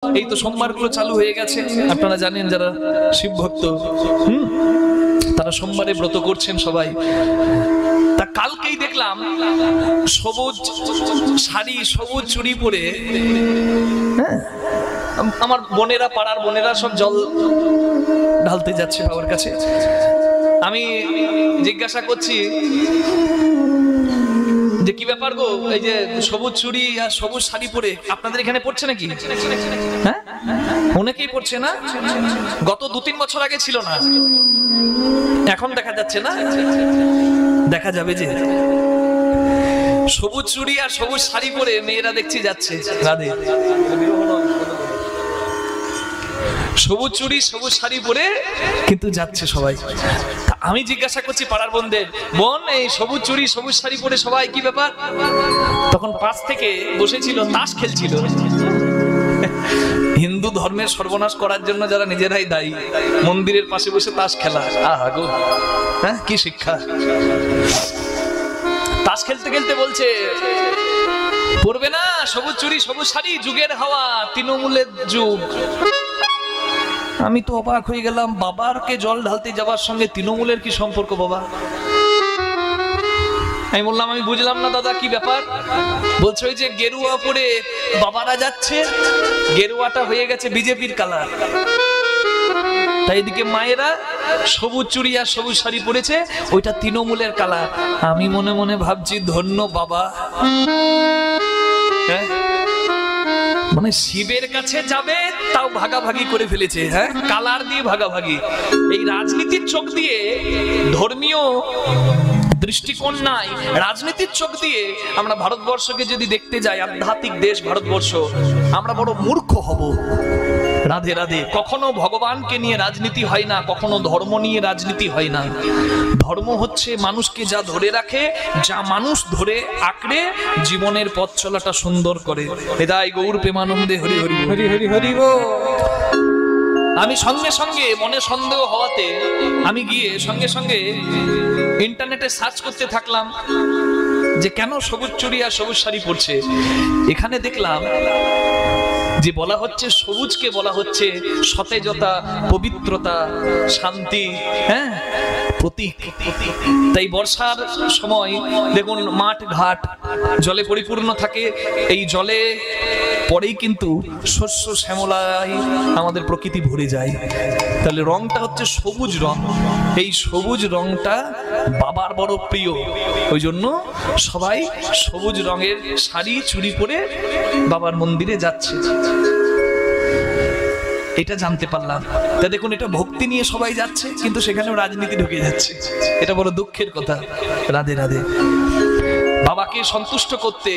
এই তো সোমবারগুলো চালু হয়ে গেছে, আপনারা জানেন যারা শিব ভক্ত তারা সোমবারে ব্রত করছেন সবাই। তা কালকেই দেখলাম সবুজ শাড়ি সবুজ চুড়ি পরে আমার বোনেরা, পাড়ার বোনেরা সব জল ঢালতে যাচ্ছে বাবার কাছে। আমি জিজ্ঞাসা করছি যে কি ব্যাপার গো, এই যে সবুজ চুড়ি আর সবুজ শাড়ি পরে আপনাদের এখানে পড়ছে নাকি? হ্যাঁ, অনেকেই পড়ছে না? গত 2-3 বছর আগে ছিল না, এখন দেখা যাচ্ছে না? দেখা যাবে যে সবুজ চুড়ি আর সবুজ শাড়ি পরে মেয়েরা দেখছি যাচ্ছে রাধে। সবুজ চুড়ি সবুজ শাড়ি পরে কিন্তু যাচ্ছে সবাই। আমি জিজ্ঞাসা করছি পাড়ার বোনদের, বোন এই সবুজ চুড়ি সবুজ শাড়ি পরে সবাই কি ব্যাপার? তখন পাশ থেকে বসেছিল, তাস খেলছিল। হিন্দু ধর্মের সর্বনাশ করার জন্য যারা নিজেরাই দায়ী, মন্দিরের পাশে বসে তাস খেলা, আহা গো, হ্যাঁ কি শিক্ষা। তাস খেলতে খেলতে বলছে পড়বে না সবুজ চুড়ি সবুজ শাড়ি, যুগের হাওয়া, তৃণমূলের যুগ। আমি তো অবাক হয়ে গেলাম, বাবারকে জল ঢালতে যাওয়ার সঙ্গে তৃণমূলের কি সম্পর্ক বাবা? আমি বললাম আমি বুঝলাম না দাদা, কি ব্যাপার? বলছে ওই যে গেরুয়া পরে বাবারা যাচ্ছে, গেরুয়াটা হয়ে গেছে বিজেপির কালার, তাই এদিকে মায়েরা সবুজ চুড়ি আর সবুজ শাড়ি পরেছে, ওইটা তৃণমূলের কালার। আমি মনে মনে ভাবছি ধন্য বাবা, হ্যাঁ মানে শিবের কাছে যাবে তাও ভাগাভাগি করে ফেলেছে, হ্যাঁ কালার দিয়ে ভাগাভাগি। এই রাজনীতির চোখ দিয়ে, ধর্মীয় দৃষ্টিকোণ নাই, রাজনীতির চোখ দিয়ে আমরা ভারতবর্ষকে যদি দেখতে যাই, আধ্যাত্মিক দেশ ভারতবর্ষ, আমরা বড় মূর্খ হব। রাধে রাধে। কখনো ভগবানকে নিয়ে রাজনীতি হয় না, কখনো ধর্ম নিয়ে রাজনীতি হয় না। ধর্ম হচ্ছে মানুষকে যা ধরে রাখে, যা মানুষ ধরে আঁকড়ে জীবনের পথ চলাটা সুন্দর করে। হৃদয় গৌর প্রেমানন্দে হরি হরি হরি হরি হরি বল। আমি সঙ্গে সঙ্গে মনে সন্দেহ হওয়াতে আমি গিয়ে সঙ্গে সঙ্গে ইন্টারনেটে সার্চ করতে থাকলাম যে কেন সবুজ চুড়ি আর সবুজ শাড়ি পরছে। এখানে দেখলাম যে বলা হচ্ছে সবুজকে বলা হচ্ছে সতেজতা, পবিত্রতা, শান্তি, হ্যাঁ প্রতীক। তাই বর্ষার সময় দেখুন মাঠ ঘাট জলে পরিপূর্ণ থাকে, এই জলে পরেই কিন্তু শস্য শ্যামলায় আমাদের প্রকৃতি ভরে যায়। তাহলে রংটা হচ্ছে সবুজ রং, এই সবুজ রংটা বাবার বড় প্রিয়, ওই জন্য সবাই সবুজ রঙের শাড়ি চুড়ি পরে বাবার মন্দিরে যাচ্ছে। এটা জানতে পারলাম। তা দেখুন, এটা ভক্তি নিয়ে সবাই যাচ্ছে, কিন্তু সেখানেও রাজনীতি ঢুকে যাচ্ছে, এটা বড় দুঃখের কথা। রাধে রাধে। বাবাকে সন্তুষ্ট করতে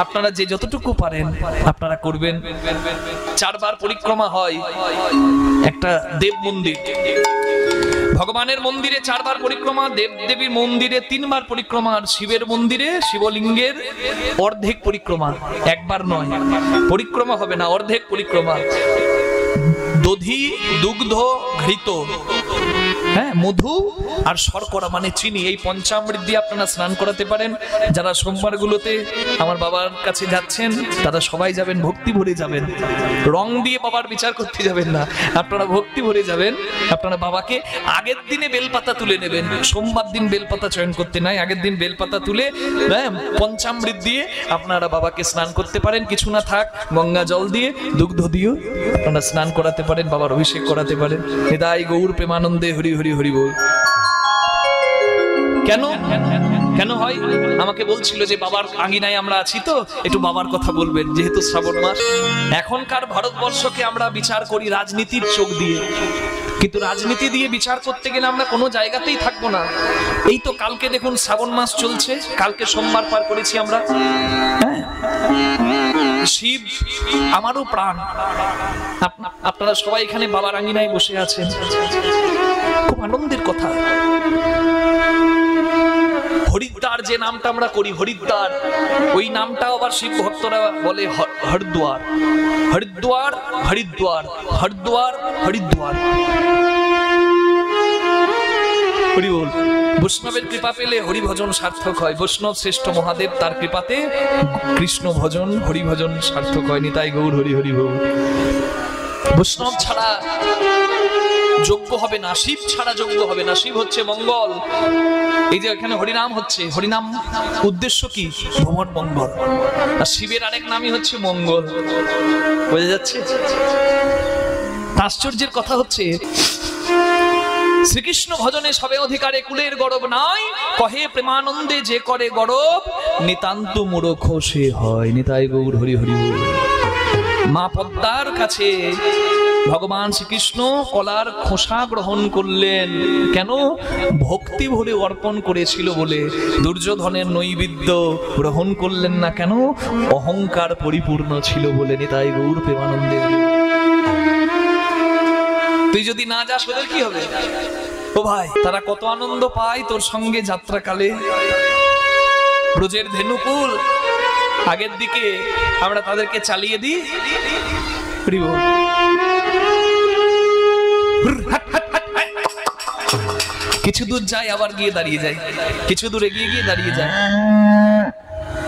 আপনারা যে যতটুকু পারেন আপনারা করবেন। 4 বার পরিক্রমা হয় একটা দেব মন্দির, ভগবানের মন্দিরে 4 বার পরিক্রমা, দেব দেবীর মন্দিরে 3 বার পরিক্রমা, আর শিবের মন্দিরে শিবলিঙ্গের অর্ধেক পরিক্রমা, একবার নয় পরিক্রমা হবে না, অর্ধেক পরিক্রমা। দধি দুগ্ধ ঘৃত, হ্যাঁ মধু আর শর্করা মানে চিনি, এই পঞ্চামৃত দিয়ে আপনারা স্নান করাতে পারেন। যারা সোমবারগুলোতে আমার বাবার কাছে যাচ্ছেন তারা সবাই যাবেন, ভক্তি ভরে যাবেন, রং দিয়ে বাবার বিচার করতে যাবেন না, আপনারা ভক্তি ভরে যাবেন। আপনারা বাবাকে আগের দিনে বেলপাতা তুলে নেবেন, সোমবার দিন বেলপাতা চয়ন করতে নাই, আগের দিন বেলপাতা তুলে পঞ্চামৃত দিয়ে আপনারা বাবাকে স্নান করতে পারেন। কিছু না থাক গঙ্গা জল দিয়ে, দুগ্ধ দিয়েও আপনারা স্নান করাতে পারেন, বাবার অভিষেক করাতে পারেন। হৃদয় গৌর প্রেমানন্দে হরি হরি হরি বল। কেন কেন হয়? আমাকে বলছিল যে বাবার আঙিনায় আমরা আছি তো একটু বাবার কথা বলবেন, যেহেতু শ্রাবণ মাস। এখনকার ভারতবর্ষকে আমরা বিচার করি রাজনীতির চোখ দিয়ে, কিন্তু রাজনীতি দিয়ে বিচার করতে গেলে আমরা কোনো জায়গাতেই থাকবো না। এই তো কালকে দেখুন শ্রাবণ মাস চলছে, কালকে সোমবার পার করেছি আমরা। হ্যাঁ, শিব আমারও প্রাণ। আপনারা সবাই এখানে বাবার আঙিনায় বসে আছেন, খুব আনন্দের কথা। হরিদ্বার যে নামটা আমরা করি, হরিদ্বার, ওই নামটা আবার শিব ভক্তরা বলে হরিদ্বার। হরিদ্বার হরিদ্বার হরিদ্বার হরিদ্বার হরি বল। বৈষ্ণবের কৃপা পেলে হরিভজন সার্থক হয়। বৈষ্ণব শ্রেষ্ঠ মহাদেব, তার কৃপাতে কৃষ্ণ ভজন হরিভজন সার্থক হয়। নিতাই গৌর হরি হরি বল। বৈষ্ণব ছাড়া যোগ্য হবে না, শিব ছাড়া যোগ্য হবে না। শিব হচ্ছে মঙ্গল। এই যে এখানে হরিনাম হচ্ছে, হরিনাম উদ্দেশ্য কি? ভুবন মঙ্গল। আর শিবের আরেক নামই হচ্ছে মঙ্গল। বোঝা যাচ্ছে? আশ্চর্যের কথা হচ্ছে, শ্রীকৃষ্ণ ভজনে সবে অধিকারে কুলের গরব নাই, কহে প্রেমানন্দে যে করে গরব, নিতান্ত মূর্খ সে হয়। নিতাই গৌর হরি হরি বল। মা পদ্মার কাছে ভগবান শ্রীকৃষ্ণ কলার খোসা গ্রহণ করলেন কেন? ভক্তি ভরে অর্পণ করেছিল বলে। দুর্যোধনের নৈবেদ্য গ্রহণ করলেন না কেন? অহংকার পরিপূর্ণ ছিল বলে। নিতাই গৌর প্রেমানন্দে। তুই যদি না যাস ওদের কি হবে? ও ভাই, তারা কত আনন্দ পায় তোর সঙ্গে যাত্রাকালে। ব্রজের ধেনুকুল, আগের দিকে আমরা তাদেরকে চালিয়ে দিই, কিছু দূর যাই আবার গিয়ে দাঁড়িয়ে যায়, কিছু দূর এগিয়ে গিয়ে দাঁড়িয়ে যায়।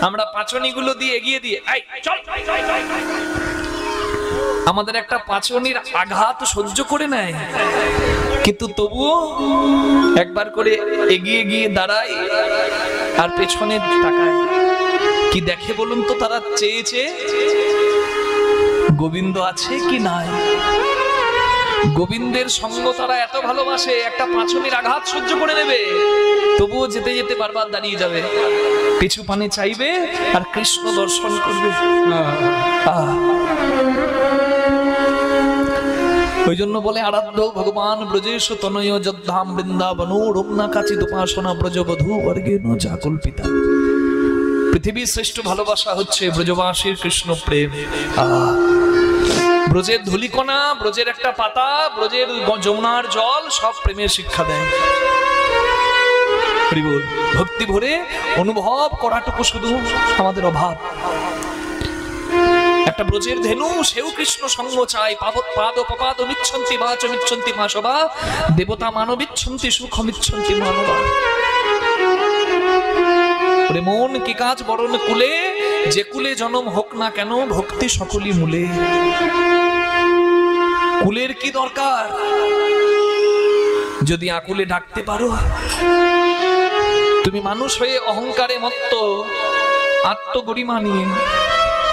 আমরা পাচনিগুলো দিয়ে এগিয়ে দিয়ে আমাদের একটা পাচনির আঘাত সহ্য করে নেয়, কিন্তু তবুও একবার করে এগিয়ে গিয়ে দাঁড়ায় আর পেছনে তাকায়। কি দেখে বলুন তো? তারা চেয়েছে গোবিন্দ আছে কি নাই। গোবিন্দের সঙ্গ তারা এত ভালোবাসে, একটা পাঁচনির আঘাত সহ্য করে নেবে, তবুও যেতে যেতে বারবার দাঁড়িয়ে যাবে, পিছু পানে চাইবে আর কৃষ্ণ দর্শন করবে। ওই জন্য বলে আরাধ্য ভগবান ব্রজেশ তনয় যদ্ধাম বৃন্দাবন রম্না কাচিত উপাসনা ব্রজবধূ বর্গেন জাকল্পিতা। পৃথিবীর শ্রেষ্ঠ ভালোবাসা হচ্ছে ব্রজবাসীর কৃষ্ণ প্রেম। ব্রজের ধুলিকণা, ব্রজের একটা পাতা, ব্রজের যমুনার জল সব প্রেমের শিক্ষা দেয়। ভক্তি ভরে অনুভব করাটুকু শুধু আমাদের অভাব। একটা ব্রজের ধেনু, সেও কৃষ্ণ সঙ্গ চায়। পাদ পপাদ মিচ্ছন্তি বাচ মিচ্ছন্তি মাসবা, দেবতা মানবিচ্ছন্তি সুখ মিচ্ছন্তি মানবা। মন কি কাজ বরণ কুলে, যে কুলে জনম হোক না কেন, ভক্তি সকলই মূলে। কুলের কি দরকার যদি আকুলে ডাকতে পারো? তুমি মানুষ হয়ে অহংকারে মত্ত, আত্মগরিমা নিয়ে,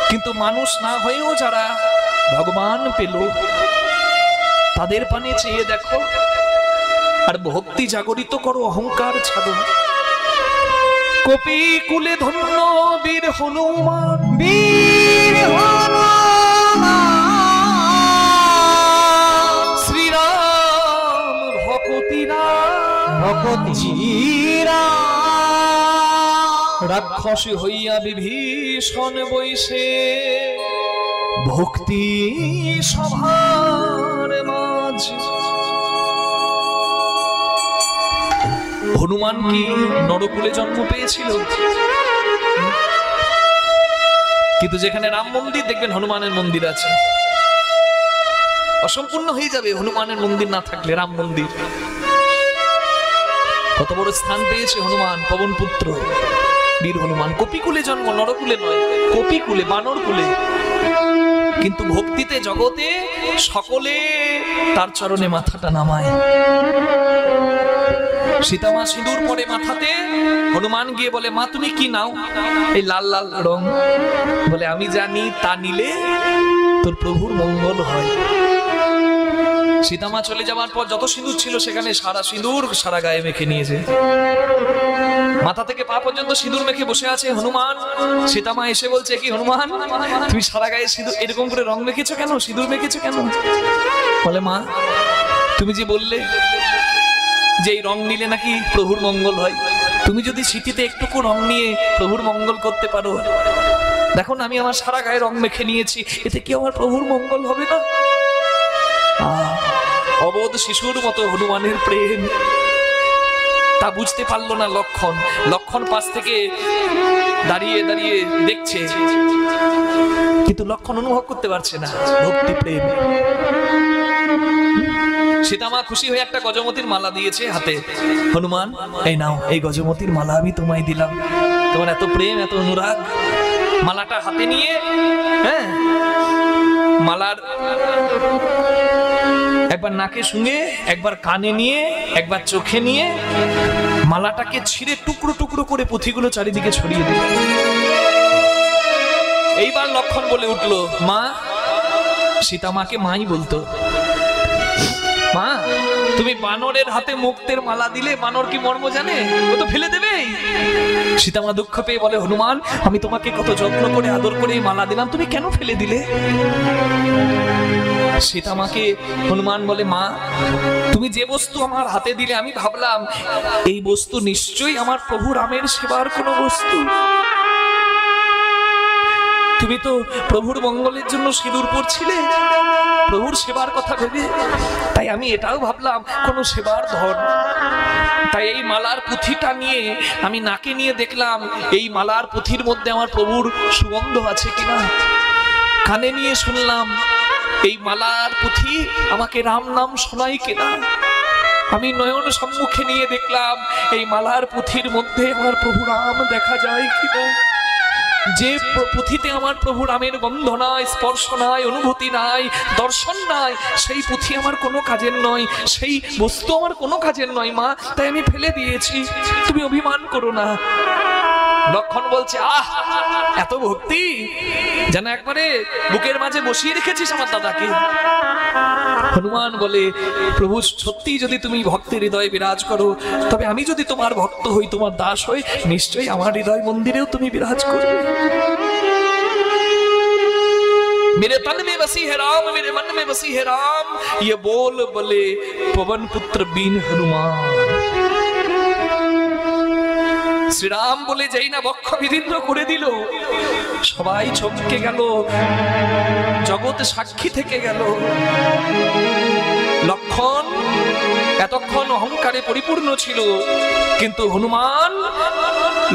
কিন্তু মানুষ না হয়েও যারা ভগবান পেল, তাদের পানে চেয়ে দেখো আর ভক্তি জাগরিত করো, অহংকার ছাড়ো। কপি কুলে ধন্য বীর হনুমান, বীর হনুমান, শ্রীরাম ভকতিরা ভকতিরা, রাক্ষসী হইয়া বিভীষণ বৈশে, ভক্তি সভার মাঝে। হনুমান কি নরকুলে জন্ম পেয়েছিল? কিন্তু যেখানে রাম মন্দির দেখবেন হনুমানের মন্দির আছে। অসম্পূর্ণ হয়ে যাবে হনুমানের মন্দির না থাকলে। রাম মন্দির কত বড় স্থান পেয়েছে হনুমান, পবন পুত্র বীর হনুমান। কপিকুলে জন্ম, নরকুলে নয়, কপিকুলে, বানর কুলে। কিন্তু ভক্তিতে জগতে সকলে তার চরণে মাথাটা নামায়। সীতামা সিঁদুর পরে মাথাতে, হনুমান গিয়ে বলে, মা তুমি কি নাও? এই লাল লাল রং। বলে, আমি জানি তা নিলে তোর প্রভুর মঙ্গল হয়। সীতামা চলে যাওয়ার পর যত সিঁদুর ছিল সেখানে সারা সিঁদুর সারা গায়ে মেখে নিয়েছে। মাথা থেকে পা পর্যন্ত সিঁদুর মেখে বসে আছে হনুমান। সীতামা এসে বলছে, কি হনুমান তুমি সারা গায়ে সিঁদুর এরকম করে রং মেখেছো কেন, সিঁদুর মেখেছো কেন? বলে, মা তুমি যে বললে যে এই রং নিলে নাকি প্রভুর মঙ্গল হয়, তুমি যদি সিটিতে একটুকু রং নিয়ে প্রভুর মঙ্গল করতে পারো, দেখো না আমি আমার সারা গায়ে রং মেখে নিয়েছি, এতে কি আমার প্রভুর মঙ্গল হবে না? অবোধ শিশুর মতো হনুমানের প্রেম, তা বুঝতে পারলো না লক্ষণ। লক্ষণ পাশ থেকে দাঁড়িয়ে দাঁড়িয়ে দেখছে, কিন্তু লক্ষণ অনুভব করতে পারছে না ভক্তি প্রেম। সীতামা খুশি হয়ে একটা গজমতির মালা দিয়েছে হাতে। হনুমান, এই নাও, এই গজমতির মালা আমি তোমায় দিলাম, তোমার এত প্রেম এত অনুরাগ। মালাটা হাতে নিয়ে, হ্যাঁ, মালার একবার নাকে শুনে, একবার কানে নিয়ে, একবার চোখে নিয়ে মালাটাকে ছিঁড়ে টুকরো টুকরো করে পুঁথিগুলো চারিদিকে ছড়িয়ে দিল। এইবার লক্ষণ বলে উঠলো, মা। সীতামাকে মাই বলতো। মা, তুমি বানরের হাতে মুক্তের মালা দিলে, বানর কি মর্ম জানে? ও তো ফেলে দেবে। সীতামা দুঃখ পেয়ে বলে, হনুমান, আমি তোমাকে কত যত্ন করে আদর করে মালা দিলাম, তুমি কেন ফেলে দিলে? সীতামাকে হনুমান বলে, মা, তুমি যে বস্তু আমার হাতে দিলে আমি ভাবলাম এই বস্তু নিশ্চয়ই আমার প্রভু রামের সেবার কোনো বস্তু। তুমি তো প্রভুর মঙ্গলের জন্য সিঁদুর পরছিলে, প্রভুর সেবার কথা ভেবে, তাই আমি এটাও ভাবলাম কোনো সেবার ধন। তাই এই মালার পুঁথিটা নিয়ে আমি নাকে নিয়ে দেখলাম এই মালার পুঁথির মধ্যে আমার প্রভুর সুগন্ধ আছে কিনা। কানে নিয়ে শুনলাম এই মালার পুঁথি আমাকে রাম নাম শোনাই কিনা। আমি নয়ন সম্মুখে নিয়ে দেখলাম এই মালার পুঁথির মধ্যে আমার প্রভু রাম দেখা যায় কিনা। যে পুঁথিতে আমার প্রভু রামের গন্ধ নাই, স্পর্শ নাই, অনুভূতি নাই, দর্শন নাই, সেই পুঁথি আমার কোনো কাজের নয়, সেই বস্তু আমার কোনো কাজের নয় মা, তাই আমি ফেলে দিয়েছি, তুমি অভিমান করো না। লক্ষণ বলছে, আহ, এত ভক্তি, যেন একবারে বুকের মাঝে বসিয়ে রেখেছিস আমার দাদাকে। হনুমান বলে, প্রভু সত্যি যদি তুমি ভক্তের হৃদয়ে বিরাজ করো, তবে আমি যদি তোমার ভক্ত হই, তোমার দাস হই, নিশ্চয়ই আমার হৃদয় মন্দিরেও তুমি বিরাজ করবে। मेरे तन में बसी है राम, मेरे मन में बसी है राम, ये बोल बोले पवन पुत्र बीन हनुमान। শ্রীরাম বলে যেই না বক্ষ বিদীর্ণ করে দিল, সবাই চমকে গেল, জগৎ সাক্ষী থেকে গেল। লক্ষণ এতক্ষণ অহংকারে পরিপূর্ণ ছিল, কিন্তু হনুমান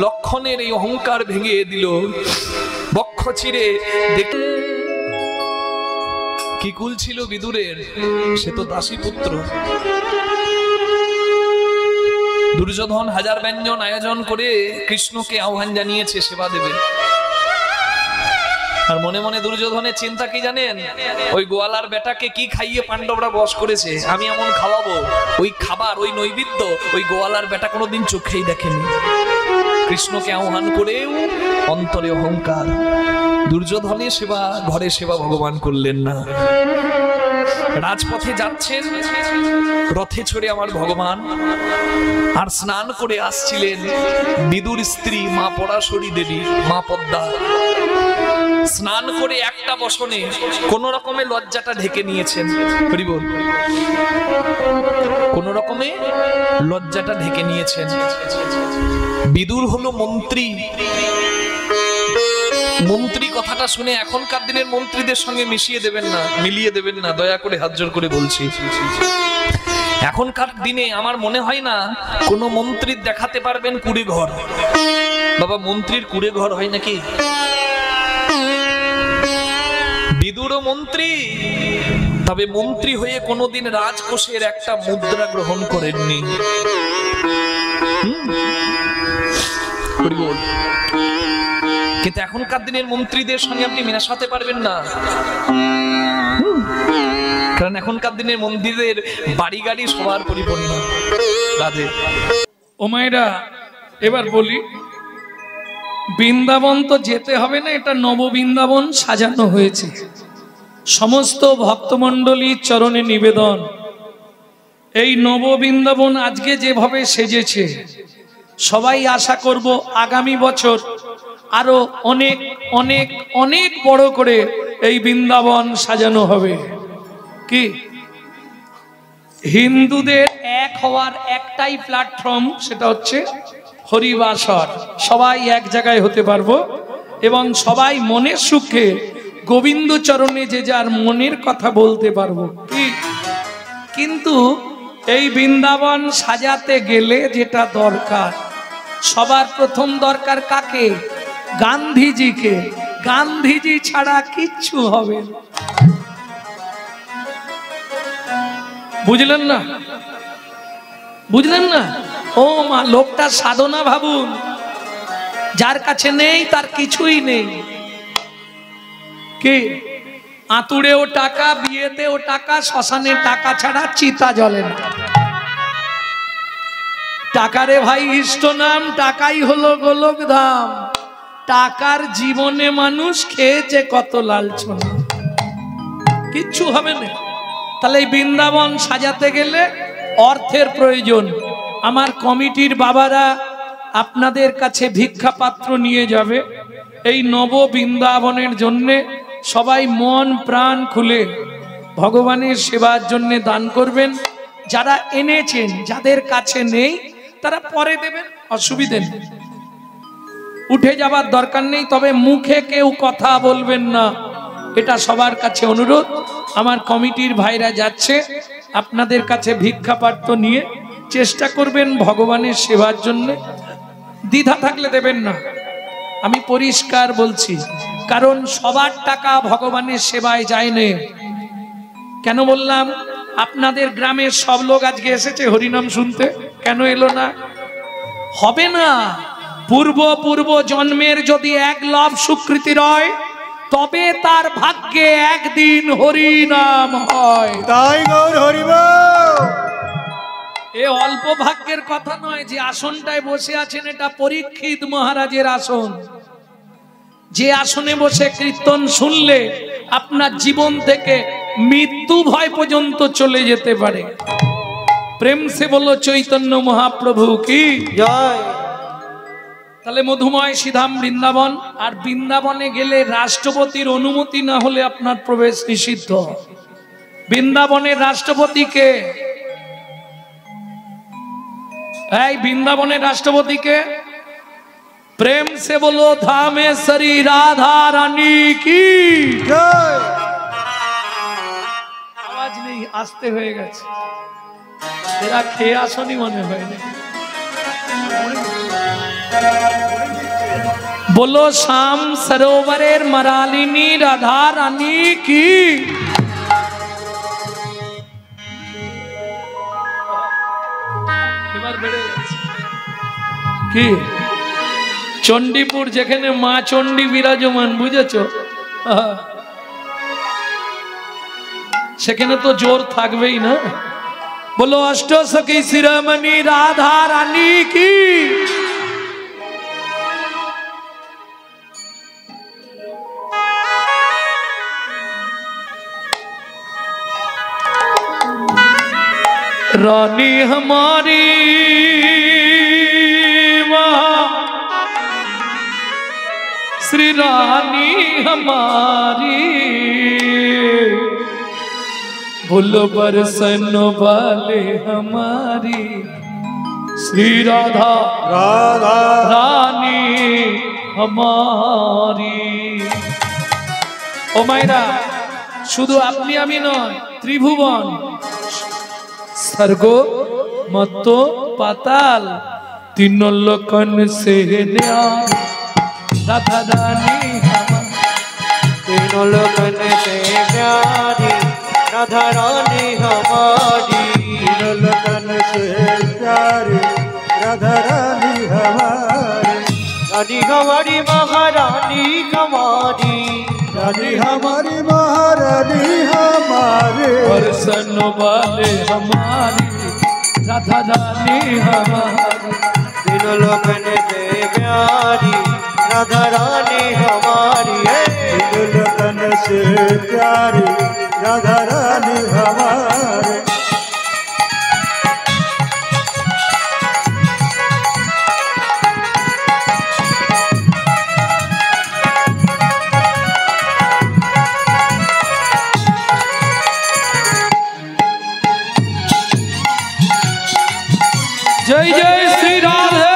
লক্ষণের এই অহংকার ভেঙে দিল। বক্ষ চিরে দেখে কি কুল ছিল বিদুরের, সে তো দাসী পুত্র। দুর্যোধন হাজার ব্যঞ্জন আয়োজন করে কৃষ্ণকে আহ্বান জানিয়েছে সেবা দেবে। আর মনে মনে দুর্যোধনের চিন্তা কি জানেন? ওই গোয়ালার বেটাকে কি খাইয়ে পাণ্ডবরা বশ করেছে, আমি এমন খাওয়াবো, ওই খাবার, ওই নৈবেদ্য ওই গোয়ালার বেটা কোনোদিন চোখেই দেখেনি। কৃষ্ণকে আহ্বান করেও অন্তরে অহংকার। দুর্যোধনের সেবা, ঘরে সেবা ভগবান করলেন না। রাজপথে যাচ্ছেন রথে চড়ে আমার ভগবান, আর স্নান করে আসছিলেন বিদুর স্ত্রী মা পরাশরী দেবী, মা পদ্মা। স্নান করে একটা বসনে কোন রকমে লজ্জাটা ঢেকে নিয়েছেন। হরি বল। কোন রকমে লজ্জাটা ঢেকে নিয়েছেন। বিদুর হলো মন্ত্রী। মন্ত্রী কথাটা শুনে এখনকার দিনের মন্ত্রীদের সঙ্গে মিশিয়ে দেবেন না, মিলিয়ে দেবেন না, দয়া করে হাত জোর করে বলছি। এখনকার দিনে আমার মনে হয় না কোন মন্ত্রীর দেখাতে পারবেন কুড়ে ঘর। বাবা, মন্ত্রীর কুড়ে ঘর হয় নাকি? বিদুরও মন্ত্রী, তবে মন্ত্রী হয়ে কোনোদিন রাজকোষের একটা মুদ্রা গ্রহণ করেননি। কিন্তু এখনকার দিনের মন্ত্রীদের সঙ্গে আপনি মেশাতে পারবেন না, কারণ এখনকার দিনের মন্ত্রীদের বাড়ি গাড়ি সবার পরিপূর্ণ। রাধে। ও মায়েরা, এবার বলি, বৃন্দাবন তো যেতে হবে না, এটা নববৃন্দাবন সাজানো হয়েছে। সমস্ত ভক্তমণ্ডলীর চরণে নিবেদন, এই নববৃন্দাবন আজকে যেভাবে সেজেছে, সবাই আশা করব আগামী বছর আরো অনেক অনেক অনেক বড় করে এই বৃন্দাবন সাজানো হবে। কি হিন্দুদের এক হওয়ার একটাই প্ল্যাটফর্ম, সেটা হচ্ছে হরিবাসর। সবাই এক জায়গায় হতে পারবো এবং সবাই মনের সুখে গোবিন্দ চরণে যে যার মনের কথা বলতে পারবো। কিন্তু এই বৃন্দাবন সাজাতে গেলে যেটা দরকার, সবার প্রথম দরকার কাকে? গান্ধীজিকে। গান্ধীজি ছাড়া কিচ্ছু হবে না। বুঝলেন না? বুঝলেন না? ও মা, লোকটা সাধনা ভাবুন, যার কাছে নেই তার কিছুই নেই। কি আতুড়েও টাকা, বিয়েতেও টাকা, শ্মশানে টাকা ছাড়া চিতা জ্বলে না। টাকারে ভাই ইষ্ট নাম, টাকাই হলো গোলক ধাম। টাকার জীবনে মানুষ খেয়েছে কত লালছনা, কিচ্ছু হবে না। তাহলে এই বৃন্দাবন সাজাতে গেলে অর্থের প্রয়োজন। আমার কমিটির বাবারা আপনাদের কাছে ভিক্ষা পাত্র নিয়ে যাবে। এই নব বৃন্দাবনের জন্য সবাই মন প্রাণ খুলে ভগবানের সেবার জন্য দান করবেন। যারা এনেছেন, যাদের কাছে নেই তারা পরে দেবেন, অসুবিধে নেই, উঠে যাবার দরকার নেই। তবে মুখে কেউ কথা বলবেন না, এটা সবার কাছে অনুরোধ। আমার কমিটির ভাইরা যাচ্ছে, আপনাদের কাছে ভিক্ষা পাত্র নিয়ে চেষ্টা করবেন ভগবানের সেবার জন্য। দ্বিধা থাকলে দেবেন না, আমি পরিষ্কার বলছি। কারণ সবার টাকা ভগবানের সেবায় যায় না। কেন বললাম? আপনাদের গ্রামের সব লোক আজকে এসেছে হরিনাম শুনতে, কেন এলো না? হবে না। পূর্ব জন্মের যদি এক লভ স্বীকৃতি রয়, তবে তার ভাগ্যে একদিন হরিনাম হয়। তাই গৌর হরিবল। এ অল্প ভাগ্যের কথা নয়। যে আসনটায় বসে আছেন এটা পরীক্ষিত মহারাজের আসন। যে আসনে বসে কীর্তন শুনলে আপনার জীবন থেকে মৃত্যু ভয় পর্যন্ত চলে যেতে পারে। প্রেম সে বলো চৈতন্য মহাপ্রভু কি জয়। তাহলে মধুময় শ্রীধাম বৃন্দাবন। আর বৃন্দাবনে গেলে রাষ্ট্রপতির অনুমতি না হলে আপনার প্রবেশ নিষিদ্ধ। বৃন্দাবনের রাষ্ট্রপতিকে, এই বৃন্দাবনের রাষ্ট্রপতিকে প্রেম সে বলো ধামেশ্বরী রাধা রানী কি জয়। আওয়াজ নেই, আসতে হয়ে গেছে। এরা খেয়ে আসনি মনে হয় না। বলো শ্যাম সরোবরের মারালিনী রাধা রানী কি। এবার বেড়ে যাচ্ছে কি? চণ্ডীপুর যেখানে মা চণ্ডী বিরাজমান, বুঝেছো? সেখানে তো জোর থাকবেই না। বলো অষ্ট সখী শিরোমণি রাধা রানী কি। रानी हमारी श्री रानी हमारी, भूल बरसन वाले हमारी श्री राधा राधा रानी हमारी। ও মায়েরা, শুধু আপনি আমি নয়, ত্রিভুবন স্বর্গ মত্ত পাতাল তিন লোকন সে ন্যায় राधा रानी तीनों लोगन से प्यारी राधा रानी हमारी। तीनों लोगन से प्यारी राधा रानी हमारी। रानी हमारी महारानी हमारी। रानी हमारी महारानी हमारी। बरसन वाले हमारी राधा रानी हमारी। तीनों लोगन से प्यारी राधा रानी हमारी। तीनों लोगन से प्यारी राधा रानी हमारी। जय जय श्री राधे।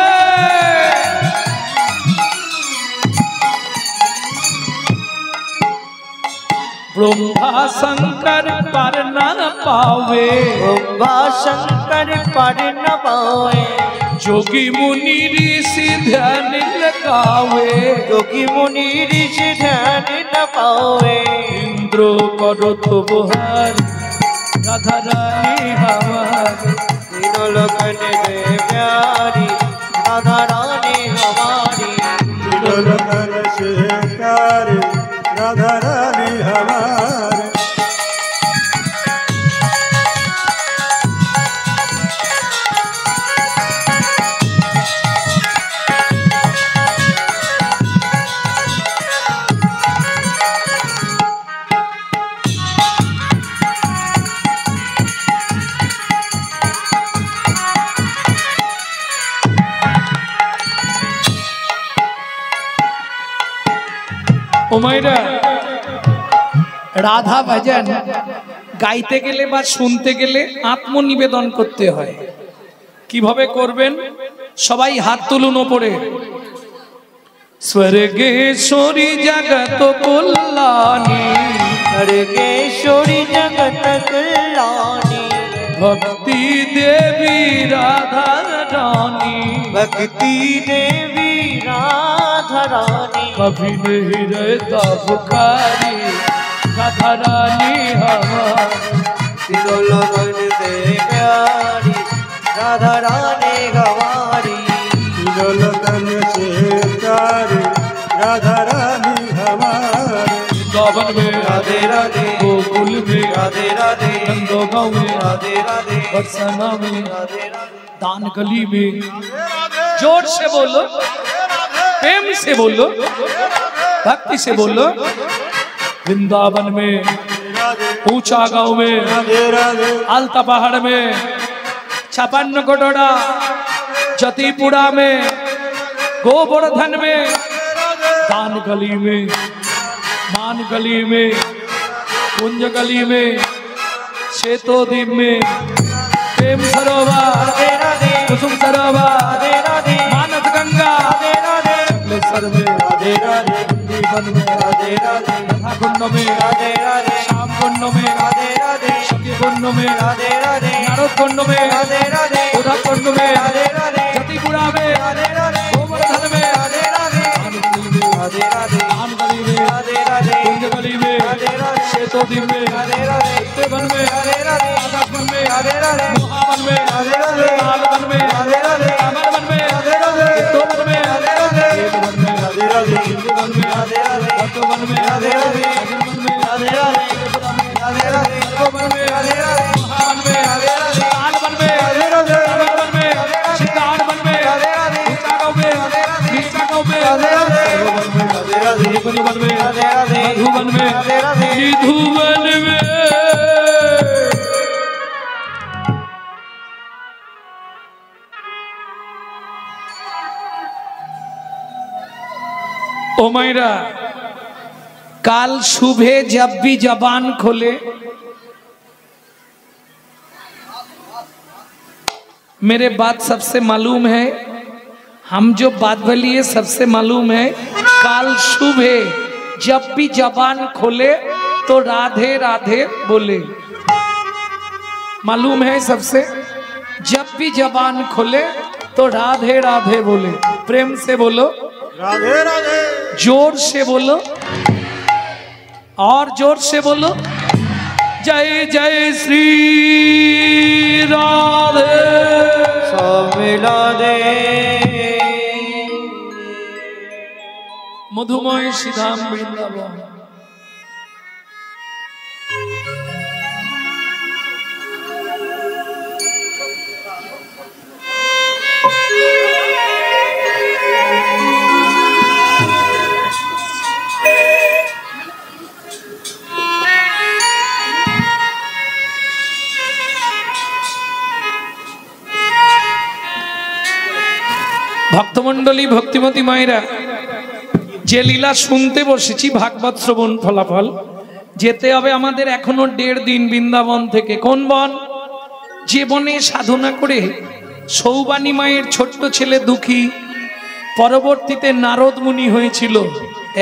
ब्रह्मा शंकर पर न पावे, ब्रह्मा शंकर पर न पावे। जोगी मुनि ऋषि ध्यान लगावे। जोगी मुनि ऋषि ध्यान न पावे। इंद्र करो तो बुहार राधा रानी हमारी, तीनों लोगन से प्यारी राधा रानी हमारी, तीनों लोगन से प्यारी राधा रानी हमारी। ওমাইরা রাধা ভজন গাইতে গেলে বা শুনতে গেলে আত্মনিবেদন করতে হয়। কিভাবে করবেন? সবাই হাত তুলুন ওপরে। স্বর্গেশ্বরী জগত কল্যাণী, स्वर्गेश्वरी जगत कल्याणी, भक्ति देवी राधा रानी, भक्ति देवी राधा रानी, कभी नहीं रहता बुखारी राधा रानी हमारी, तीनों लोगन से प्यारी राधा रानी हमारी, तीनों लोगन से प्यारी राधा रानी हमारी। वृंदावन में राधे राधे, गोकुल में राधे राधे, नंदगांव में राधे राधे, बरसाना में राधे राधे, दान गली में। जोर से बोलो, प्रेम से बोलो, भक्ति से बोलो। वृंदावन में, ऊंचा गांव में, राधे राधे, आलता पहाड़ में, छापन्न कोटोड़ा, जतीपुरा में, गोवर्धन में, दान गली में, मान गली में, कुंज गली में, श्वेतोद्वीप में, प्रेम सरोवर, राधे राधे, कुसुम सरोवर, राधे राधे, मानस गंगा, राधे राधे, कपिलेश्वर में, राधे राधे, जीवन में, राधे राधे, राधा कुंड में, राधे राधे, श्याम कुंड में, राधे राधे, सखी कुंड में, राधे राधे, नारद कुंड में, राधे राधे, उधर कुंड में, राधे राधे, जतीपुरा में, राधे राधे, गोवर्धन में, राधे राधे, राधे राधे, दान गली में, राधे राधे, कुंज गली में, राधे राधे, श्वेतोद्वीप में, राधे राधे, वन में, राधे राधे, आकाशवन में, राधे राधे, मोहावन में, राधे राधे, लालवन में, राधे राधे, अमरवन में, राधे राधे, चित्तौवन में, राधे राधे, देववन में, राधे राधे, हिंदुवन में, राधे राधे, तपोवन में, राधे राधे, अग्निवन में, राधे राधे, राधे राधे, तपोवन में, राधे राधे, मोहावन में, राधे राधे, लालवन में, राधे राधे, अमरवन में, सिद्धार्थवन में, राधे राधे, ऊंचा गांव में, नीचा गांव में, राधे राधे, सरोवर में, राधे राधे, निकुंजवन में, राधे राधे, मधुवन में, राधे राधे, निधुवन में। ओ मायरा, काल सुबह जब भी जबान खोले मेरे बात सबसे मालूम है, हम जो बात बोलिए सबसे मालूम है। काल सुबह जब भी जबान खोले तो राधे राधे बोले, मालूम है सबसे। जब भी जबान खोले तो राधे राधे बोले। प्रेम से बोलो, राधे राधे, जोर से बोलो, और जोर से बोलो। जय जय श्री राधे। सब मिला दे, मधुमय श्रीधाम वृंदावन। ভক্তমণ্ডলী, ভক্তিমতী মায়েরা, যে লীলা শুনতে বসেছি ভাগবত শ্রবণ ফলাফল, যেতে হবে আমাদের এখনো 1.5 দিন বৃন্দাবন থেকে। কোন বন? যে বনে সাধনা করে সৌবানী মায়ের ছোট্ট ছেলে দুঃখী পরবর্তীতে নারদ মুনি হয়েছিল।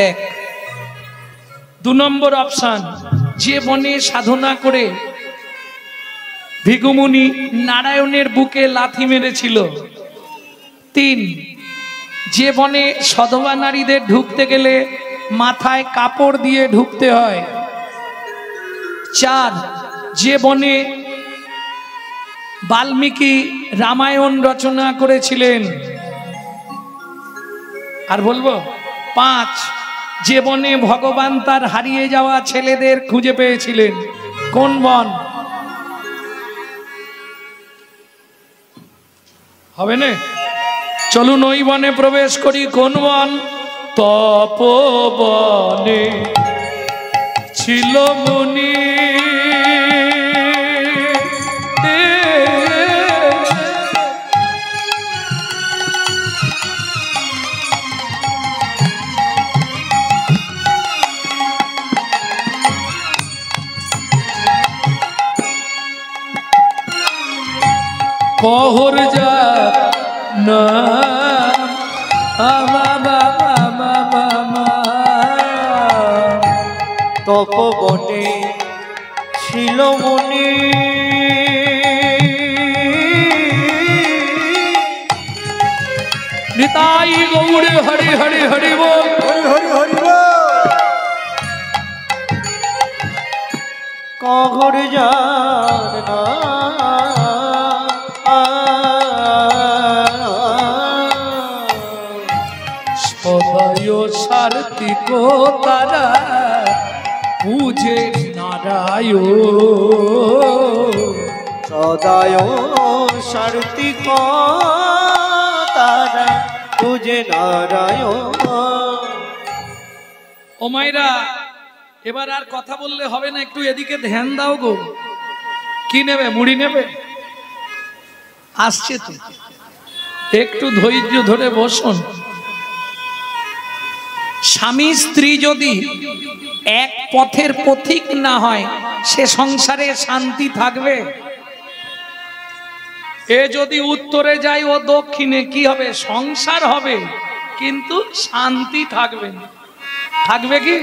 1 2 নম্বর অপশন, যে বনে সাধনা করে ভিগুমুনি নারায়ণের বুকে লাথি মেরেছিল। 3 যে বনে সধবা নারীদের ঢুকতে গেলে মাথায় কাপড় দিয়ে ঢুকতে হয়। 4 যে বনে বাল্মীকি রামায়ণ রচনা করেছিলেন। আর বলবো 5, যে বনে ভগবান তার হারিয়ে যাওয়া ছেলেদের খুঁজে পেয়েছিলেন। কোন বন? হবে না? চলুন ওই বনে প্রবেশ করি। কোন বন? তপবনে ছিল মুনি, কহর যা না তপবনে ছিল মুনি, নিতাই গৌর হরি হরি হরি বল। হরি হরি হরি বল। কহর যার না সদয় সার্থিক তারা পূজে নারায়ণ, সদায় সার্থিক তারা তুজে নারায়ণ। ও মাইরা, এবার আর কথা বললে হবে না, একটু এদিকে ধ্যান দাও গো। কি নেবে? মুড়ি নেবে? আসছে তো, একটু ধৈর্য ধরে বসুন। স্বামী স্ত্রী যদি এক পথের পথিক না হয়, সে সংসারে শান্তি থাকবে? এ যদি উত্তরে যায় ও দক্ষিণে, কি হবে? সংসার হবে কিন্তু শান্তি থাকবে না। থাকবে কি?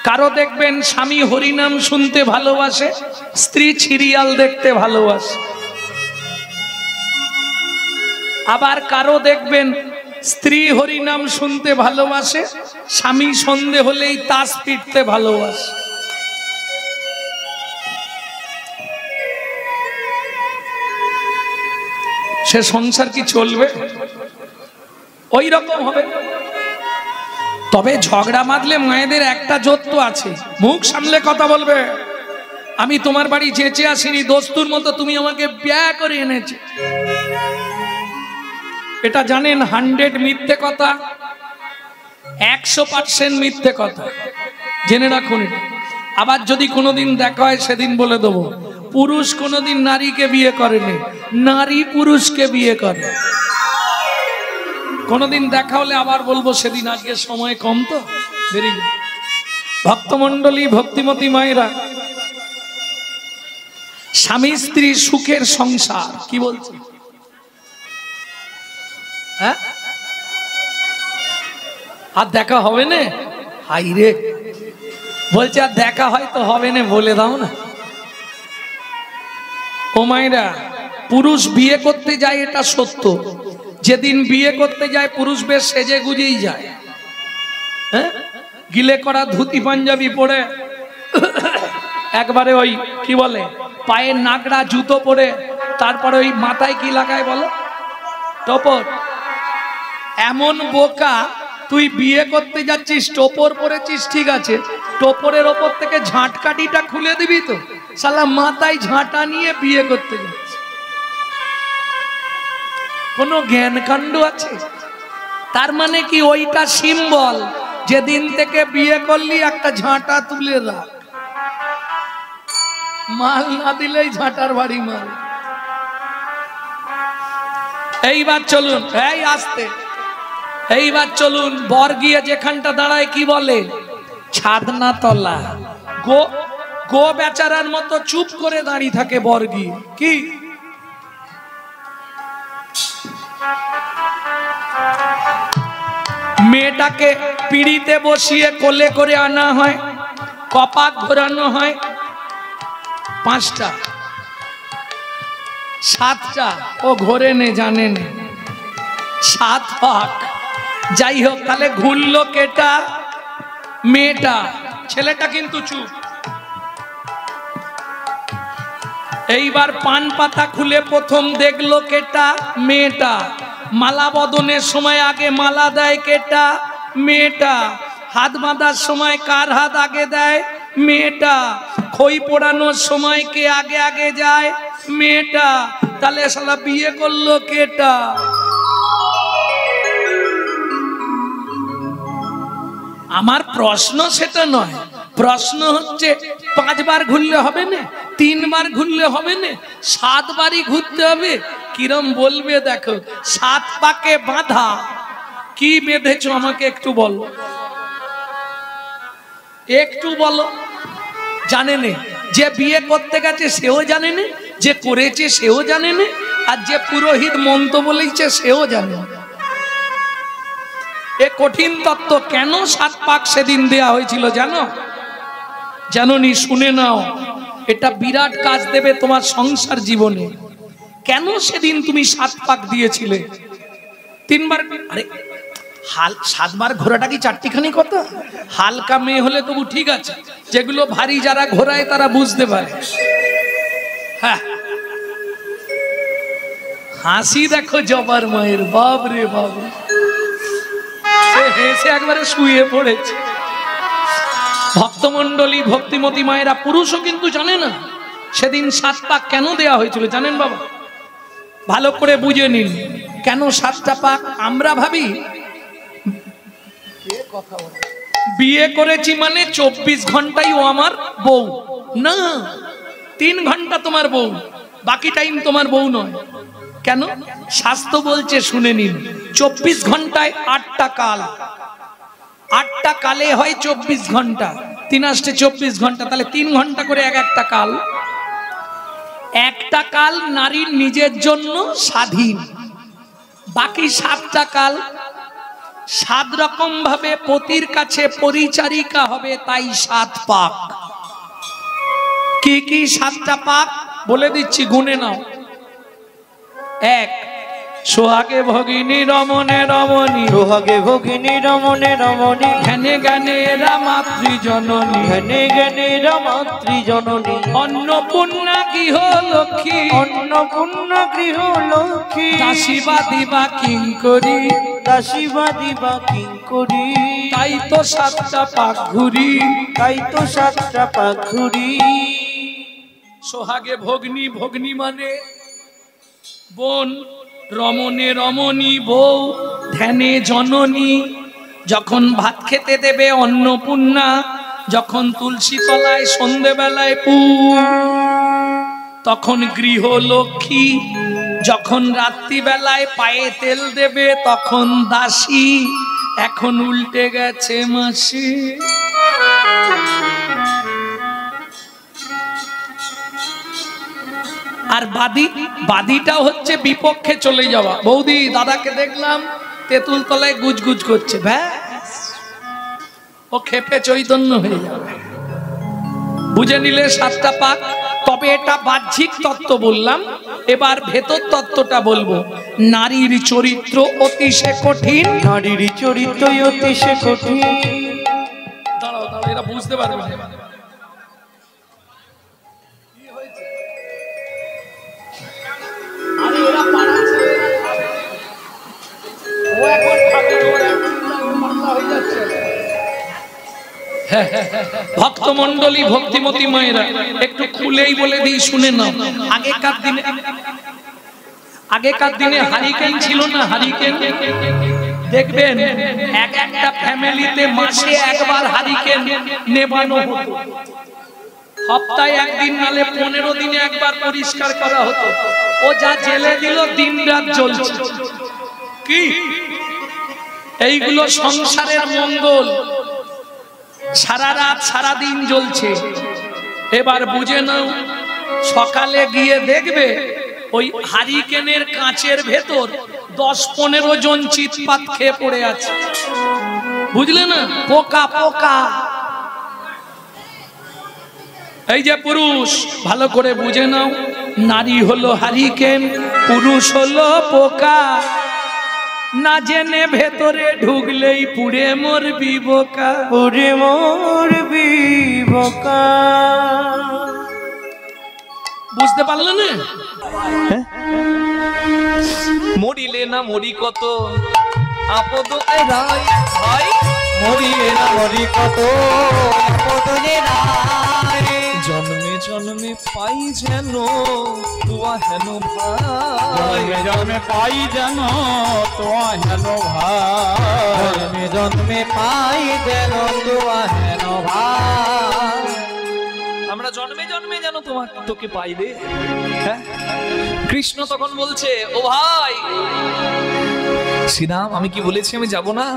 কারো দেখবেন স্বামী হরিনাম শুনতে ভালোবাসে, স্ত্রী সিরিয়াল দেখতে ভালোবাসে। আবার কারো দেখবেন স্ত্রী হরিনাম শুনতে ভালোবাসে, স্বামী সন্ধে হলেই তাস পিটতে ভালোবাসে। সে সংসার কি চলবে? ওই রকম হবে। তবে ঝগড়া বাঁধলে মায়েদের একটা জোর তো আছে, মুখ সামলে কথা বলবে। আমি তোমার বাড়ি যেচে আসিনি, দস্তুর মতো তুমি আমাকে বিয়ে করে এনেছে। এটা জানেন 100 মিথ্যে কথা, 100% মিথ্যে কথা, জেনে রাখুন। আবার যদি কোনোদিন দেখা হয় সেদিন বলে দেবো, পুরুষ কোনোদিন নারীকে বিয়ে করেনি, নারী পুরুষকে বিয়ে করে। কোনোদিন দেখা হলে আবার বলবো সেদিন, আজকে সময় কম তো। Very good. ভক্তমণ্ডলী, ভক্তিমতী মায়েরা, স্বামী স্ত্রী সুখের সংসার কি বলছে? হ্যাঁ, আর দেখা হবে না? হাই রে, বলছে আর দেখা হয়তো হবে না, বলে দাও না। ও মায়েরা, পুরুষ বিয়ে করতে যায় এটা সত্য। যেদিন বিয়ে করতে যায় পুরুষ বেশ সেজে গুজেই যায়। হ্যাঁ, গিলে করা ধুতি পাঞ্জাবি পরে, একবারে ওই কি বলে পায়ের নাগড়া জুতো পরে, তারপরে ওই মাথায় কি লাগায় বলো? টপর। এমন বোকা, তুই বিয়ে করতে যাচ্ছিস, টোপর পরেছিস ঠিক আছে, টোপরের ওপর থেকে ঝাঁটকাঠিটা খুলে দিবি তো, শালা মাথায় ঝাঁটা নিয়ে বিয়ে করতে যাচ্ছিস। কোনো জ্ঞান কাণ্ড আছে? তার মানে কি ওইটা সিম্বল, যেদিন থেকে বিয়ে করলি একটা ঝাঁটা তুলে রাখ, মাল না দিলেই ঝাঁটার বাড়ি মাল। এইবার চলুন, এই আসতে, এইবার চলুন, বর গিয়ে যেখানটা দাঁড়ায় কি বলে? ছাদনা তলা। গো গো বেচারার মতো চুপ করে দাঁড়িয়ে থাকে বর গিয়ে। কি মেয়েটাকে পিড়িতে বসিয়ে কোলে করে আনা হয়, কপাক ঘোরানো হয় 5টা 7টা, ও ঘোরে নে জানে নে, 7 পাক। যাই হোক, তাহলে ঘুরলো কেটা? মেয়েটা। ছেলেটা কিন্তু চুপ। এইবার পান পাতা খুলে প্রথম দেখলো কেটা? মেয়েটা। মালা বদনের সময় আগে মালা দেয় কেটা? মেয়েটা। হাত বাঁধার সময় কার হাত আগে দেয়? মেয়েটা। খই পোড়ানোর সময় কে আগে আগে যায়? মেয়েটা। তাহলে শালা বিয়ে করলো কেটা? আমার প্রশ্ন সেটা নয়, প্রশ্ন হচ্ছে 5 বার ঘুরলে হবে না, 3 বার ঘুরলে হবে না, 7 বারই ঘুরতে হবে? কিরম বলবে দেখো, 7 পাকে বাঁধা। কি বেঁধেছো আমাকে একটু বলো, একটু বলো। জানে না, যে বিয়ে করতে গেছে সেও জানে না, যে করেছে সেও জানে না, আর যে পুরোহিত মন্ত্র বলেছে সেও জানে না। এ কঠিন তত্ত্ব। কেন 7 পাক সেদিন দেয়া হয়েছিল জানো? জানোনি? শুনে নাও, এটা বিরাট কাজ দেবে তোমার সংসার জীবনে। কেন সেদিন তুমি 7 পাক দিয়েছিলে? 3 বার। আরে 7 বার ঘোরাটা কি 4টিখানি কথা? হালকা মেয়ে হলে তবু ঠিক আছে, যেগুলো ভারী যারা ঘোরায় তারা বুঝতে পারে। হ্যাঁ, হাসি দেখো জবার মায়ের, বাপ রে বাপ, হেসে একবারে শুয়ে পড়েছে। ভক্তমন্ডলী, ভক্তিমতী মায়েরা, পুরুষও কিন্তু জানে না সেদিন 7 পাক কেন দেয়া হয়েছিল। জানেন বাবা? ভালো করে বুঝে নিন কেন 7টা পাক। আমরা ভাবি বিয়ে করেছি মানে 24 ঘন্টাই ও আমার বউ। না, 3 ঘন্টা তোমার বউ, বাকি টাইম তোমার বউ নয়। কেন? শাস্ত্র বলছে, শুনে নিন, 24 ঘন্টায় 8টা কাল, 8টা কালে হয় 24 ঘন্টা, 3 আসতে 24 ঘন্টা, তাহলে 3 ঘন্টা করে একটা কাল। একটা কাল নারীর নিজের জন্য স্বাধীন, বাকি 7টা কাল 7 রকম ভাবে পতির কাছে পরিচারিকা হবে, তাই 7 পাক। কি কি 7টা পাক বলে দিচ্ছি, গুনে নাও। 1, সোহাগে ভগিনী রমণে রমণী, সোহাগে ভগিনী রমণে রমণী, জ্ঞানে জ্ঞানে এরা মাতৃজননী, জ্ঞানে জ্ঞানে এরা মাতৃজননী, অন্নপূর্ণা গৃহ লক্ষ্মী, অন্নপূর্ণা গৃহ লক্ষ্মী, দাসীবাদী বা কিঙ্করী, দাসীবাদী বা কিঙ্করী, তাই তো 7টা পাক ঘুরি, তাই তো 7টা পাক ঘুরি। সোহাগে ভগ্নী, ভগ্নী মানে বোন, রমণে রমণী বউ, ধ্যানে জননী। যখন ভাত খেতে দেবে অন্নপূর্ণা, যখন তুলসী তলায় সন্ধেবেলায় তখন গৃহলক্ষ্মী, যখন রাত্রিবেলায় পায়ে তেল দেবে তখন দাসী। এখন উল্টে গেছে মাসি। আর বাদী, বাদীটা হচ্ছে বিপক্ষে চলে যাওয়া। বৌদি, দাদাকে দেখলাম তেঁতুল তলায় গুজগুজ করছে, ব্যাস ও খেপে চৈতন্য হয়ে যাবে। বুঝে নিলে 7টা পাক। তবে এটা বাহ্যিক তত্ত্ব বললাম, এবার ভেতর তত্ত্বটা বলবো। নারীর চরিত্র অতিশয় কঠিন, নারীর চরিত্র অতিশয় কঠিন। দাঁড়াও দাঁড়াও, এরা বুঝতে পারবে না। ভক্তমন্ডলী, ভক্তিমতী মায়েরা, একটু খুলেই বলে দিই, শুনে নাও। আগেকার দিনে হারিকেন ছিল না, হারিকেন। দেখবেন একটা ফ্যামিলিতে মাসে একবার হারিকেন নেবানো হতো, সপ্তাহে একদিন, নালে 15 দিনে একবার পরিষ্কার করা হতো। ও যা জেলে দিল, দিন রাত জ্বলছে। কি এইগুলো সংসারের মঙ্গল, সারা রাত সারা দিন জ্বলছে। এবার বুঝে নাও, সকালে গিয়ে দেখবে ওই হারিকেনের কাঁচের ভেতর 10-15 জন চিৎপাত খেয়ে পড়ে আছে। বুঝলে না? পোকা পোকা। এই যে পুরুষ, ভালো করে বুঝে নাও, নারী হলো হারিকেন, পুরুষ হলো পোকা। না জেনে ভেতরে ঢুকলেই পুড়ে মরবি বোকা, পুড়ে মরবি বোকা। বুঝতে পারলে না? মরিলে না মরি কত আপদ এরাই ভাই, মরিলে না মরি কত আপদ এরাই, জন্মে জন্মে পাই যেন তোয়া হেন ভাই, জন্মে জন্মে পাই যেন তোয়া হেন ভাই, জন্মে জন্মে পাই যেন তোয়া হেন ভাই। আমরা জন্মে জন্মে যেন তোকে পাই রে। হ্যাঁ, কৃষ্ণ তখন বলছে ও ভাই শ্রীরাম, আমি কি বলেছি আমি যাব না?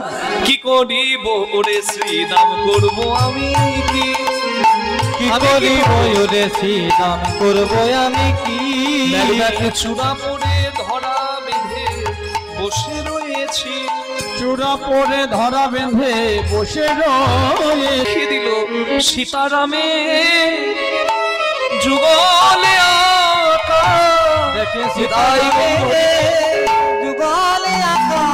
কি করিব ওরে শ্রীরাম করব আমি কি, কি করিব ওরে শ্রীরাম করব আমি কি, চূড়া পড়ে ধরা বেঁধে বসে রয়েছি, চূড়া পড়ে ধরা বেঁধে বসে রয়েছি, দিল সীতারামে যুগলে আঁকা, দেখে সীতারামে যুগলে আঁকা,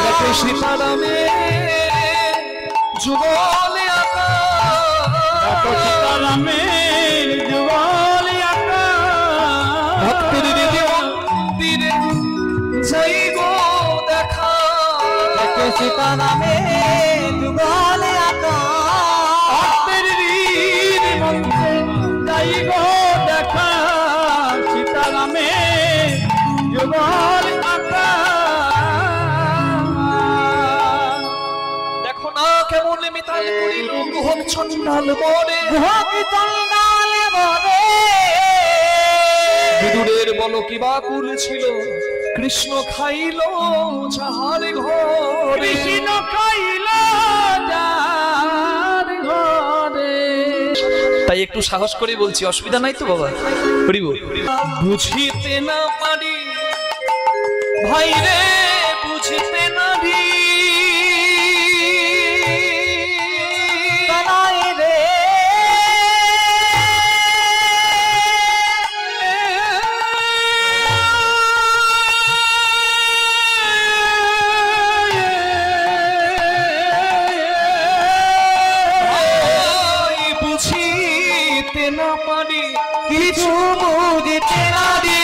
দেখে সীতারামে যুগলে আঁকা, দেখো সীতারামে যুগলে আঁকা, ভক্তের হৃদয় মন্দিরে যাই গো দেখা, দেখে সীতারামে যুগলে আঁকা, ভক্তের হৃদয় মন্দিরে যাই গো দেখা, সীতারামে যুগলে আঁকা। দেখো না কেমন মিতাল করিল গুহক চন্ডাল মরে, গুহক চন্ডাল মরে, বিদুরের বল কি বাকুল ছিল কৃষ্ণ খাইল যাহার ঘরে, কৃষ্ণ খাইল যার ঘরে। তাই একটু সাহস করে বলছি, অসুবিধা নাই তো বাবা? হরিব। বুঝিতে না পারি ভাই রে, বুঝিতে না রি, তাই রে বুঝিতে না পারি কিছু বুঝিতে না রি,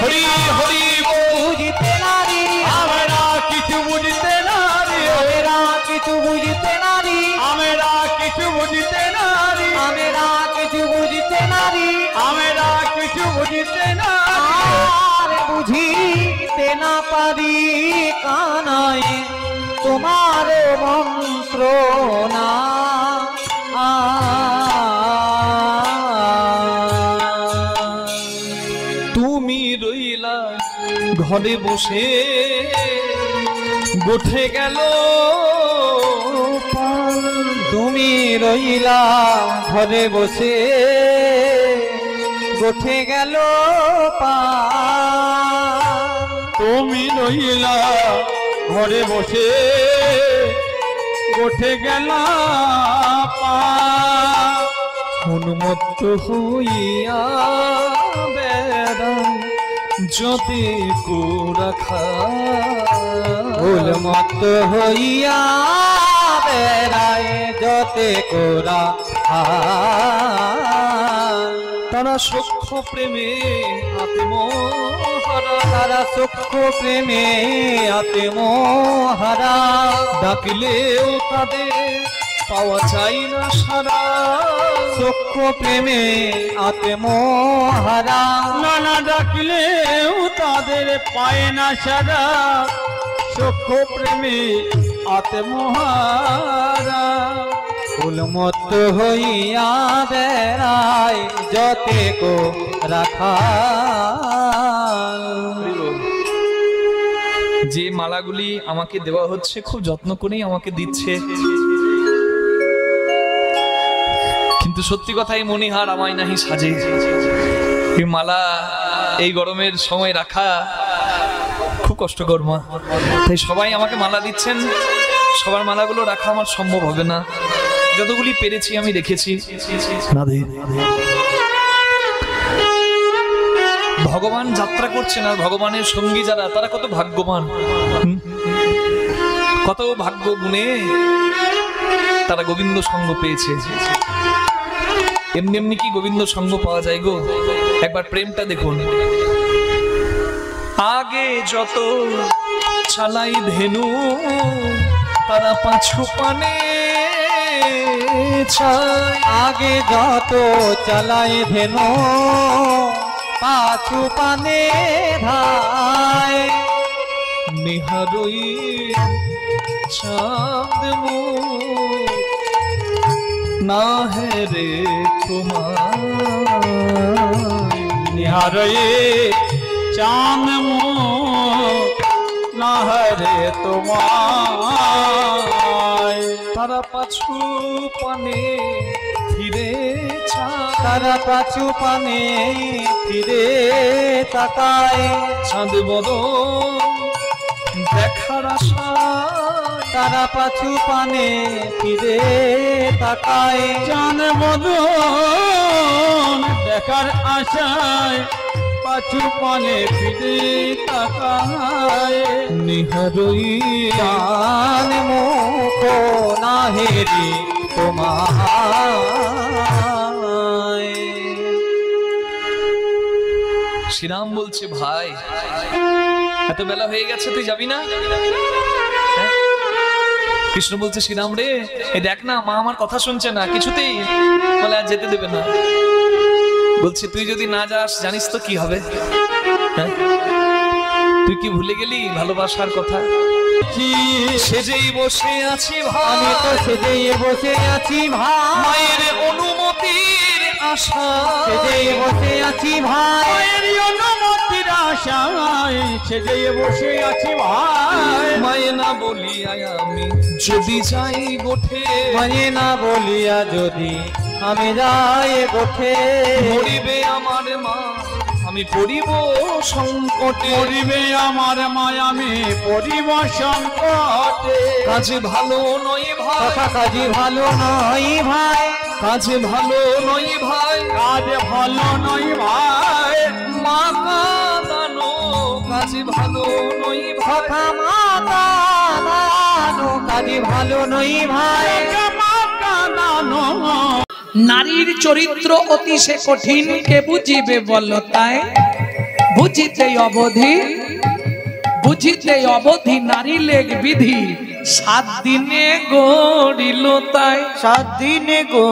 হরি হরি বুঝিতে না রি, আমরা কিছু বুঝিতে না রি, আমরা কিছু বুঝিতে না রি, আমরা কিছু বুঝিতে না রি, আমরা কিছু বুঝিতে না রি, আমরা কিছু বুঝিতে না রি, আর বুঝিতে না পারি কানাই তোমার মন্ত্র না। তুমি রইলা ঘরে বসে গোঠে গেল পাল, তুমি রইলা ঘরে বসে গোঠে গেল পাল, তুমি রইলা ঘরে বসে গোঠে গেল পাল, উন্মত্ত হইয়া বেড়াই যদি রাখা, উন্মত্ত হইয়া বেড়ায় যতে কোরা তারা সূক্ষ্ম প্রেমে আত্মহারা, তারা সূক্ষ্ম প্রেমে আত্মহারা, ডাকিলেও তাদের পাওয়া যায় না সারা, সূক্ষ্ম প্রেমে আত্মহারা, নানা ডাকিলেও তাদের পায় না সারা, সূক্ষ্ম প্রেমে আত্মহারা, উন্মত্ত হইয়া বেড়ায় যতে কো রাখা। যে মালাগুলি আমাকে দেওয়া হচ্ছে খুব যত্ন করেই আমাকে দিচ্ছে, কিন্তু সত্যি কথাই মনিহার আমায় নাহি সাজে। এই মালা এই গরমের সময় রাখা খুব কষ্টকর মা, তাই সবাই আমাকে মালা দিচ্ছেন, সবার মালাগুলো রাখা আমার সম্ভব হবে না, যতগুলি পেরেছি আমি রেখেছি। ভগবান যাত্রা করছেন আর ভগবানের সঙ্গী যারা, তারা কত ভাগ্যবান, কত ভাগ্য গুণে তারা গোবিন্দ সঙ্গ পেয়েছে। এমনি এমনি কি গোবিন্দ সঙ্গ পাওয়া যায় গো? একবার প্রেমটা দেখুন। আগে যত চালাই ধেনু তারা পাছু পানে ছায়। আগে যত চালাই ধেনু পাছু পানে ধায়। নিহারই চাঁদ মুখ না হেরে তোমার। নিহারে চাঁদ মুখ না হরে তোমায়। তারা পাছু পানে ফিরে চায়। তারা পাছু পানে ফিরে তাকায়। চাঁদ বদন দেখার আশায়। তারা পাছু পানে ফিরে তাকায়। চাঁদ বদন দেখার আশায় পাছু পানে ফিরে তাকায়। নিহারই চাঁদ মুখ না হেরি তোমায়। শ্রীরাম বলছে, ভাই এত বেলা হয়ে গেছে, তুই যাবি না? কৃষ্ণ বলছে, শ্রীরাম রে, এই দেখ না, মা আমার কথা শুনছে না কিছুতেই, বলে আর যেতে দেবে না। বলছে, তুই যদি না যাস জানিস তো কি হবে? হ্যাঁ, তুই কি ভুলে গেলি ভালোবাসার কথা? সেজেই বসে আছি ভাই, আমি তো সেজেই বসে আছি ভাই। মায়ের অনুমতির আশা। সেজেই বসে আছি ভাই। মায়ের অনুমতির আশায় সেজেই বসে আছি ভাই। মায়ে না বলিয়া আমি যদি যাই গোঠে। মায়ে না বলিয়া যদি আমি যাই গোঠে। মরিবে আমার মা, আমি পড়িব সংকটে। মরিবে আমার মা, আমি পড়িব সংকটে। কাজে ভালো নয় ভাই, কথা কাজে ভালো নয় ভাই। কাজে ভালো নয় ভাই, কাজে ভালো নয় ভাই। মা কাঁদানো কাজে ভালো নয় ভাই। কথা মাতা মানো কাজে ভালো নয় ভাই। মা কাঁদানো নারীর চরিত্র অতি সে কঠিন, কে বুঝিবে বল তাই? বুঝিতে অবধি, বুঝিতে অবধি নারী লেখ বিধি। 7 দিনে গড়িল তাই। 7 দিনে গো